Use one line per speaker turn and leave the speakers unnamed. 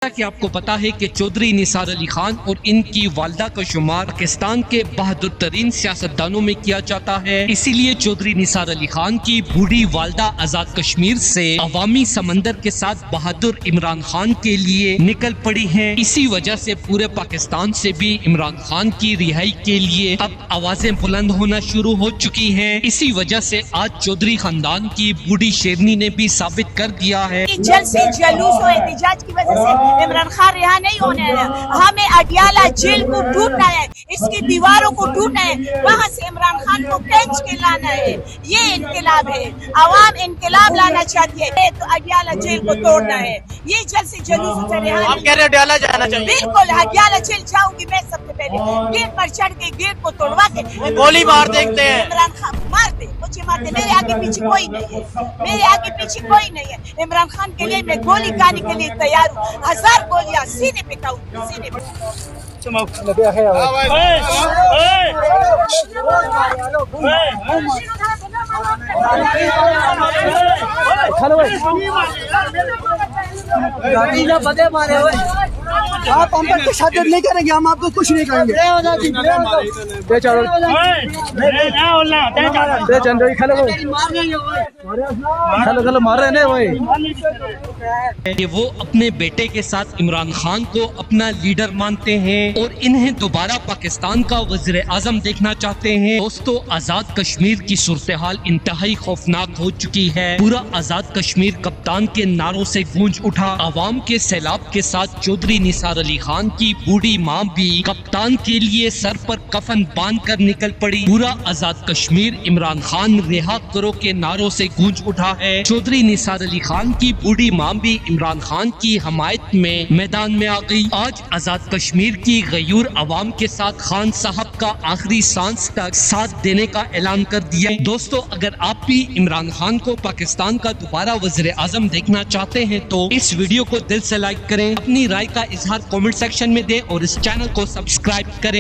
जैसा कि आपको पता है कि चौधरी निसार अली खान और इनकी वालदा का शुमार पाकिस्तान के बहादुर तरीन सियासतदानों में किया जाता है। इसीलिए चौधरी निसार अली खान की बूढ़ी वालदा आजाद कश्मीर से अवामी समंदर के साथ बहादुर इमरान खान के लिए निकल पड़ी हैं। इसी वजह से पूरे पाकिस्तान से भी इमरान खान की रिहाई के लिए अब आवाजें बुलंद होना शुरू हो चुकी हैं। इसी वजह से आज चौधरी खानदान की बूढ़ी शेरनी ने भी साबित कर दिया है
जल्द से जुलूस और एहतजाज की वजह से इमरान खान रिहा नहीं होने है। हमें अडियाला जेल को टूटना है, इसकी दीवारों को टूटना है, वहाँ से इमरान खान को खींच के लाना है। ये इनकलाब है, आवाम इनकलाब लाना चाहती है तो अडियाला जेल को तोड़ना है। ये जल्द से जुलूस से रिहा।
आप कह रहे अडियाला जाना चाहिए?
बिल्कुल अडियाला जेल जाऊंगी मैं सबसे पहले, गेट पर चढ़ के गेट को तोड़वा के
गोली मार देखते हैं।
इमरान खान मार दे, मुझे मार दे, मेरे आगे पीछे कोई नहीं है, मेरे आगे पीछे कोई नहीं है। इमरान खान के लिए मैं गोली खाने के लिए तैयार हूँ, 1000 गोलियां सीने पे खाऊंगी, सीने पे।
आप हम पर तशद्दुद नहीं करेंगे, हम आपको कुछ नहीं करेंगे।
कि वो अपने बेटे के साथ इमरान खान को अपना लीडर मानते हैं और इन्हें दोबारा पाकिस्तान का वज़ीर आज़म देखना चाहते हैं। दोस्तों, आजाद कश्मीर की सूरत हाल इंतहाई खौफनाक हो चुकी है। पूरा आजाद कश्मीर कप्तान के नारों से गूंज उठा। आवाम के सैलाब के साथ चौधरी निसार अली खान की बूढ़ी माँ भी कप्तान के लिए सर पर कफन बांध कर निकल पड़ी। पूरा आजाद कश्मीर इमरान खान रिहा करो के नारों से गूंज उठा है। चौधरी निसार अली खान की बूढ़ी माँ भी इमरान खान की हमायत में मैदान में आ गई। आज आजाद कश्मीर की गयूर अवाम के साथ खान साहब का आखिरी सांस तक साथ देने का ऐलान कर दिया। दोस्तों, अगर आप भी इमरान खान को पाकिस्तान का दोबारा वज़ीर आज़म देखना चाहते हैं तो इस वीडियो को दिल से लाइक करें, अपनी राय का इजहार कमेंट सेक्शन में दें और इस चैनल को सब्सक्राइब करें।